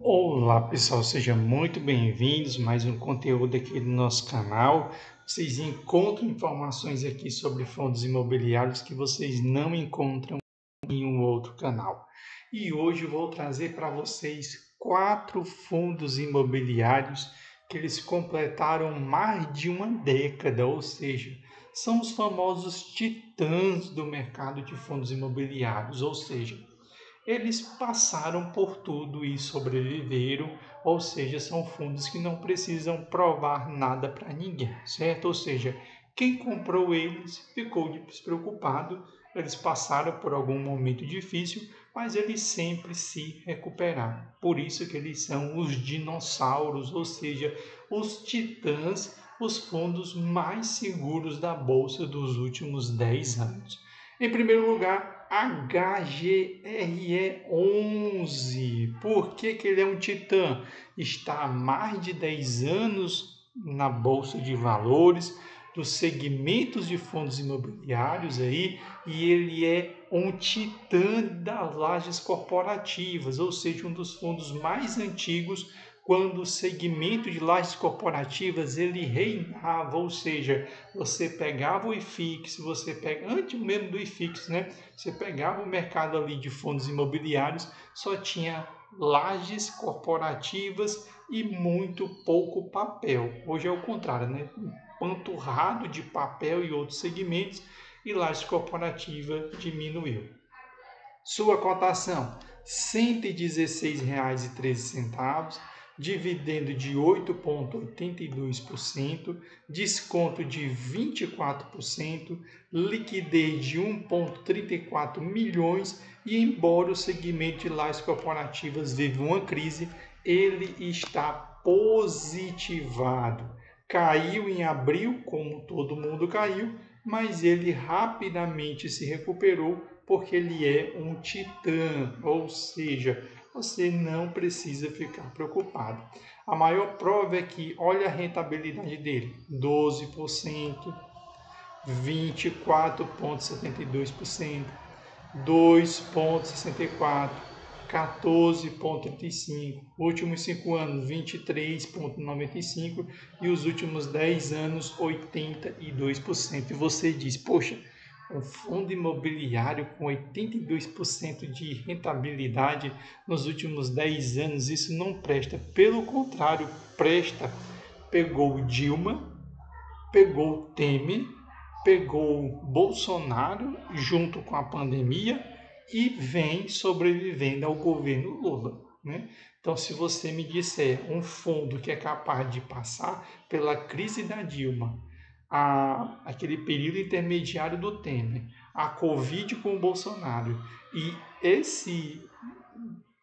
Olá pessoal, sejam muito bem-vindos a mais um conteúdo aqui do nosso canal. Vocês encontram informações aqui sobre fundos imobiliários que vocês não encontram em nenhum outro canal. E hoje eu vou trazer para vocês 4 fundos imobiliários que eles completaram mais de uma década, ou seja, são os famosos titãs do mercado de fundos imobiliários, ou seja, eles passaram por tudo e sobreviveram, ou seja, são fundos que não precisam provar nada para ninguém, certo? Ou seja, quem comprou eles ficou despreocupado, eles passaram por algum momento difícil, mas eles sempre se recuperaram. Por isso que eles são os dinossauros, ou seja, os titãs, os fundos mais seguros da bolsa dos últimos 10 anos. Em primeiro lugar, HGRE11. Por que ele é um titã? Está há mais de 10 anos na Bolsa de Valores, dos segmentos de fundos imobiliários aí, e ele é um titã das lajes corporativas, ou seja, um dos fundos mais antigos quando o segmento de lajes corporativas ele reinava, ou seja, você pegava o IFIX, antes mesmo do IFIX, né? Você pegava o mercado ali de fundos imobiliários, só tinha lajes corporativas e muito pouco papel. Hoje é o contrário, né? Panturrado de papel e outros segmentos e lajes corporativa diminuiu. Sua cotação R$ 116,13, dividendo de 8,82%, desconto de 24%, liquidez de 1,34 milhões e embora o segmento de lajes corporativas vive uma crise, ele está positivado. Caiu em abril, como todo mundo caiu, mas ele rapidamente se recuperou porque ele é um titã, ou seja, você não precisa ficar preocupado. A maior prova é que, olha a rentabilidade dele, 12%, 24,72%, 2,64%, 14,35%, últimos 5 anos 23,95% e os últimos 10 anos 82%. E você diz, poxa, um fundo imobiliário com 82% de rentabilidade nos últimos 10 anos, isso não presta. Pelo contrário, presta. Pegou Dilma, pegou Temer, pegou Bolsonaro junto com a pandemia e vem sobrevivendo ao governo Lula, né? Então, se você me disser um fundo que é capaz de passar pela crise da Dilma, aquele período intermediário do Temer, a Covid com o Bolsonaro e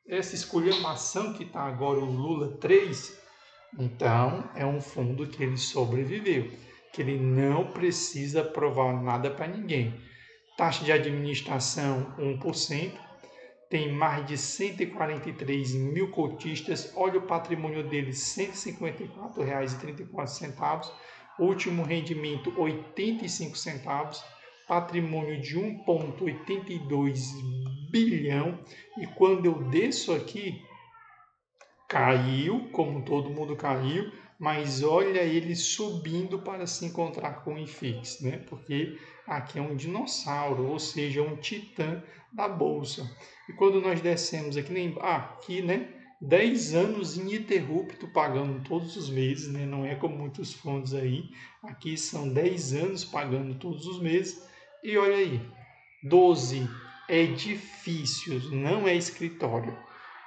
essa esculhambação que está agora o Lula 3, então é um fundo que ele sobreviveu, que ele não precisa provar nada para ninguém. Taxa de administração 1%, tem mais de 143 mil cotistas, olha o patrimônio dele, R$ 154,34, último rendimento R$ 85 centavos, patrimônio de 1,82 bilhão, e quando eu desço aqui, caiu, como todo mundo caiu, mas olha ele subindo para se encontrar com o IFIX, né? Porque aqui é um dinossauro, ou seja, um titã da bolsa. E quando nós descemos aqui, aqui, né? 10 anos ininterrupto pagando todos os meses, né? Não é como muitos fundos aí. Aqui são 10 anos pagando todos os meses. E olha aí, 12 edifícios, não é escritório,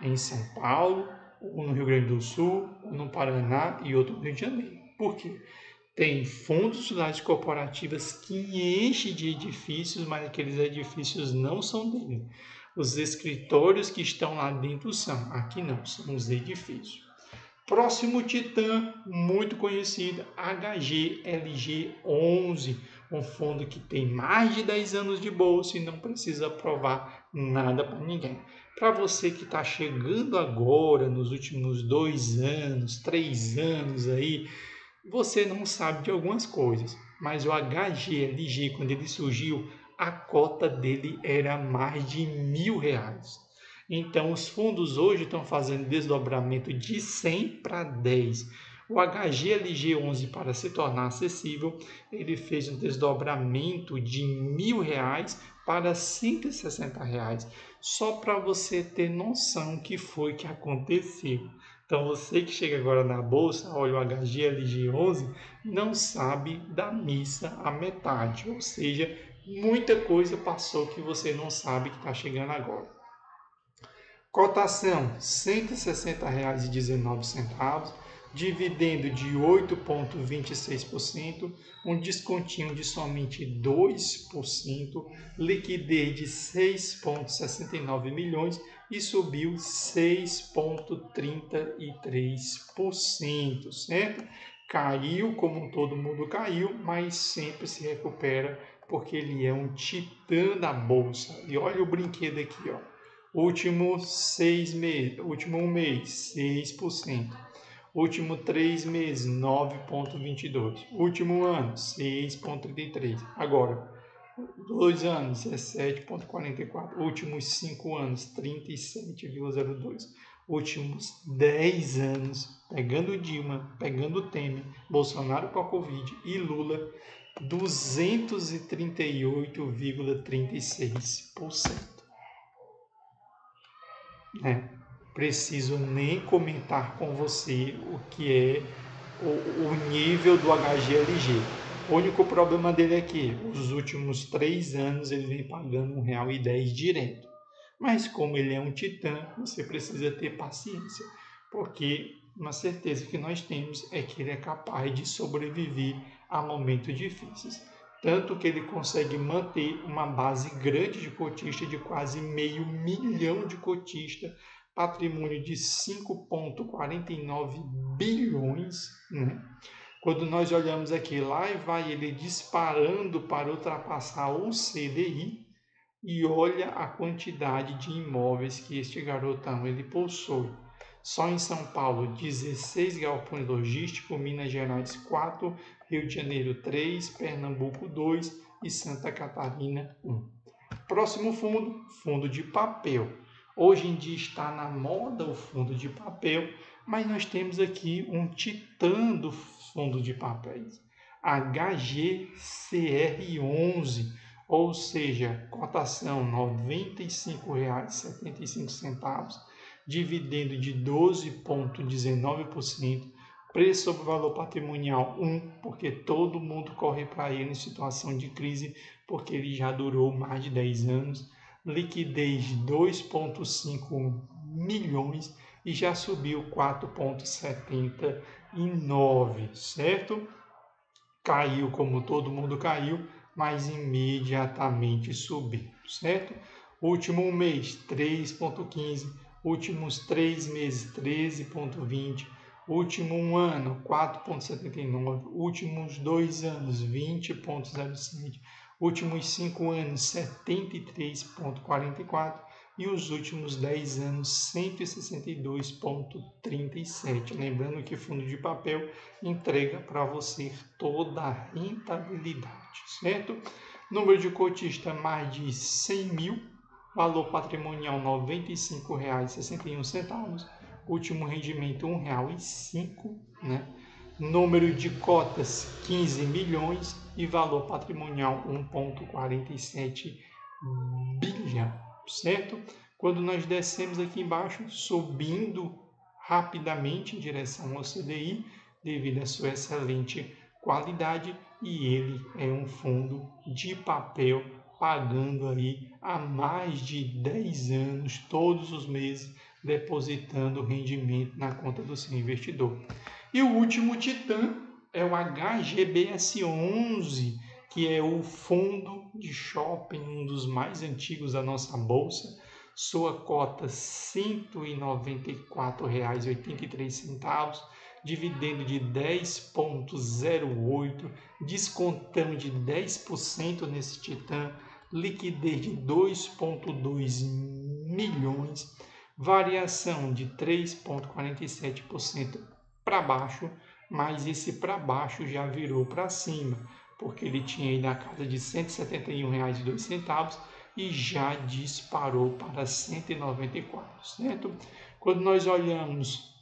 em São Paulo, um no Rio Grande do Sul, um no Paraná e outro no Rio de Janeiro. Por quê? Tem fundos de cidades corporativas que enchem de edifícios, mas aqueles edifícios não são dele. Os escritórios que estão lá dentro são. Aqui não, são os edifícios. Próximo titã, muito conhecido, HGLG11, um fundo que tem mais de 10 anos de bolsa e não precisa provar nada para ninguém. Para você que está chegando agora, nos últimos 2 anos, 3 anos aí, você não sabe de algumas coisas, mas o HGLG, quando ele surgiu, a cota dele era mais de R$ 1.000. Então, os fundos hoje estão fazendo desdobramento de 100 para 10. O HGLG11, para se tornar acessível, ele fez um desdobramento de R$ 1.000 para R$ 160. Só para você ter noção que foi que aconteceu. Então, você que chega agora na bolsa, olha o HGLG11, não sabe da missa à metade. Ou seja, muita coisa passou que você não sabe que está chegando agora. Cotação R$ 160,19, dividendo de 8,26%, um descontinho de somente 2%, liquidez de 6,69 milhões e subiu 6,33%, certo? Caiu como todo mundo caiu, mas sempre se recupera porque ele é um titã da bolsa. E olha o brinquedo aqui, ó. Último 6 meses, último um mês, 6%. Último 3 meses, 9,22%. Último ano, 6,33%. Agora, 2 anos, 17,44%. Últimos 5 anos, 37,02%. Últimos 10 anos, pegando Dilma, pegando Temer, Bolsonaro com a Covid e Lula, 238,36%. Preciso nem comentar com você o que é o nível do HGLG. O único problema dele é que os últimos 3 anos ele vem pagando R$ 1,10 direto. Mas como ele é um titã, você precisa ter paciência, porque uma certeza que nós temos é que ele é capaz de sobreviver a momentos difíceis. Tanto que ele consegue manter uma base grande de cotistas, de quase 500 mil de cotistas, patrimônio de 5,49 bilhões, né? Quando nós olhamos aqui, lá e vai ele disparando para ultrapassar o CDI, e olha a quantidade de imóveis que este garotão ele possui. Só em São Paulo, 16 galpões logísticos, Minas Gerais 4, Rio de Janeiro 3, Pernambuco 2 e Santa Catarina 1. Próximo fundo, fundo de papel. Hoje em dia está na moda o fundo de papel, mas nós temos aqui um titã do fundo de papéis, HGCR11, ou seja, cotação R$ 95,75, dividendo de 12,19%, preço sobre valor patrimonial 1, porque todo mundo corre para ele em situação de crise, porque ele já durou mais de 10 anos, liquidez de 2,5 milhões e já subiu 4,79, certo? Caiu como todo mundo caiu, mas imediatamente subiu, certo? Último mês, 3,15, últimos 3 meses, 13,20, último ano, 4,79, últimos 2 anos, 20,07, últimos 5 anos, 73,44 e os últimos 10 anos, 162,37. Lembrando que fundo de papel entrega para você toda a rentabilidade, certo? Número de cotista mais de 100 mil, valor patrimonial R$ 95,61, último rendimento R$ 1,05, né? Número de cotas 15 milhões e valor patrimonial 1,47 bilhão, certo? Quando nós descemos aqui embaixo, subindo rapidamente em direção ao CDI, devido à sua excelente qualidade, e ele é um fundo de papel pagando aí há mais de 10 anos, todos os meses, depositando rendimento na conta do seu investidor. E o último titã é o HGBS11, que é o fundo de shopping, um dos mais antigos da nossa bolsa. Sua cota R$ 194,83, dividendo de 10,08, descontão de 10% nesse titã, liquidez de 2,2 milhões, variação de 3,47% para baixo, mas esse para baixo já virou para cima, porque ele tinha aí na casa de R$ 171,02, e já disparou para 194, certo? Quando nós olhamos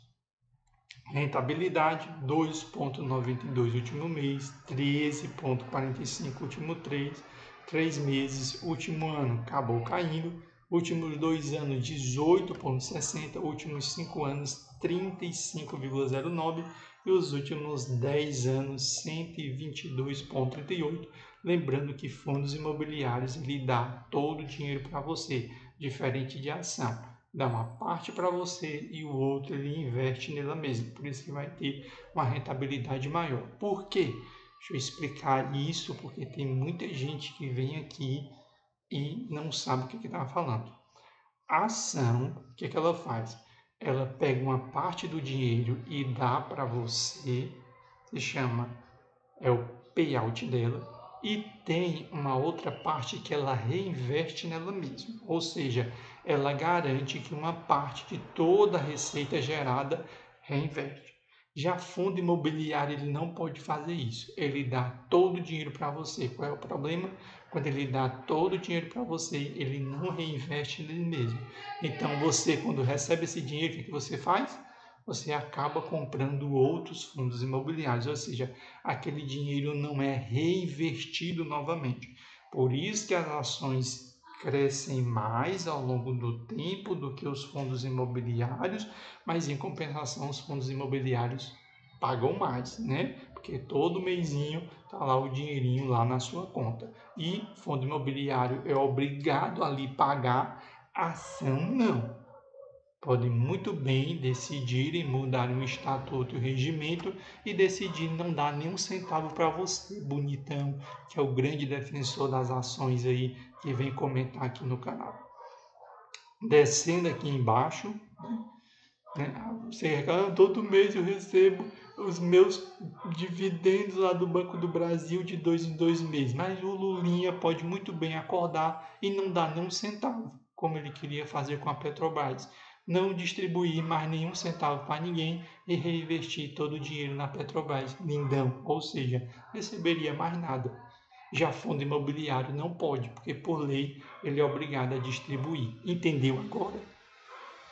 rentabilidade, 2,92 último mês, 13,45 último 3 meses, último ano acabou caindo, últimos 2 anos 18,60, últimos 5 anos 35,09 e os últimos 10 anos 122,38. Lembrando que fundos imobiliários ele dá todo o dinheiro para você, diferente de ação. Dá uma parte para você e o outro ele investe nela mesma. Por isso que vai ter uma rentabilidade maior. Por quê? Deixa eu explicar isso, porque tem muita gente que vem aqui e não sabe o que está falando. A ação, o que ela faz? Ela pega uma parte do dinheiro e dá para você, se chama, é o payout dela, e tem uma outra parte que ela reinveste nela mesma, ou seja, ela garante que uma parte de toda a receita gerada reinveste. Já fundo imobiliário ele não pode fazer isso, ele dá todo o dinheiro para você. Qual é o problema? Quando ele dá todo o dinheiro para você, ele não reinveste nele mesmo. Então você, quando recebe esse dinheiro, o que você faz? Você acaba comprando outros fundos imobiliários, ou seja, aquele dinheiro não é reinvestido novamente. Por isso que as ações crescem mais ao longo do tempo do que os fundos imobiliários, mas em compensação os fundos imobiliários pagam mais, né? Porque todo mêsinho tá lá o dinheirinho lá na sua conta. E fundo imobiliário é obrigado ali pagar, ação não. Podem muito bem decidirem mudar o estatuto e o regimento e decidir não dar nenhum centavo para você, bonitão, que é o grande defensor das ações aí, que vem comentar aqui no canal. Descendo aqui embaixo, né, você, todo mês eu recebo os meus dividendos lá do Banco do Brasil de 2 em 2 meses, mas o Lulinha pode muito bem acordar e não dar nenhum centavo, como ele queria fazer com a Petrobras. Não distribuir mais nenhum centavo para ninguém e reinvestir todo o dinheiro na Petrobras, lindão, ou seja, receberia mais nada. Já fundo imobiliário não pode, porque por lei ele é obrigado a distribuir. Entendeu agora?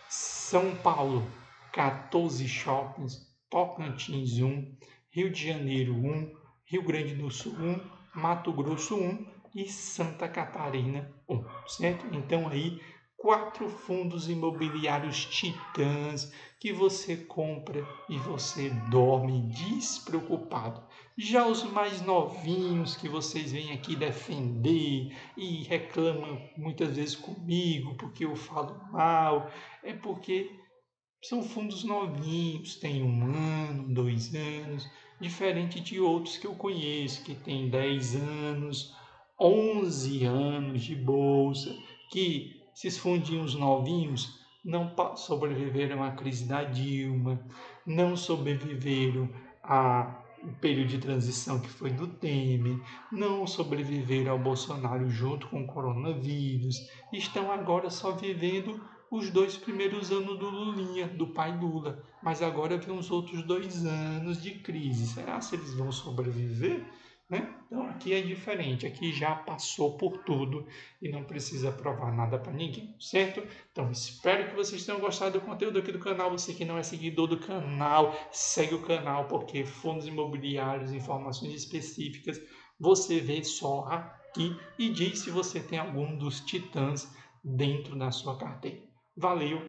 São Paulo, 14 shoppings, Tocantins 1, Rio de Janeiro 1, Rio Grande do Sul 1, Mato Grosso 1 e Santa Catarina 1, certo? Então aí 4 fundos imobiliários titãs que você compra e você dorme despreocupado. Já os mais novinhos que vocês vêm aqui defender e reclamam muitas vezes comigo porque eu falo mal, é porque são fundos novinhos, tem 1 ano, 2 anos, diferente de outros que eu conheço, que tem 10 anos, 11 anos de bolsa, que esses fundinhos novinhos não sobreviveram à crise da Dilma, não sobreviveram ao período de transição que foi do Temer, não sobreviveram ao Bolsonaro junto com o coronavírus, estão agora só vivendo os 2 primeiros anos do Lulinha, do pai Lula, mas agora vem os outros 2 anos de crise. Será que eles vão sobreviver? Né? Então aqui é diferente, aqui já passou por tudo e não precisa provar nada para ninguém, certo? Então espero que vocês tenham gostado do conteúdo aqui do canal. Você que não é seguidor do canal, segue o canal, porque fundos imobiliários, informações específicas, você vê só aqui e diz se você tem algum dos titãs dentro da sua carteira. Valeu!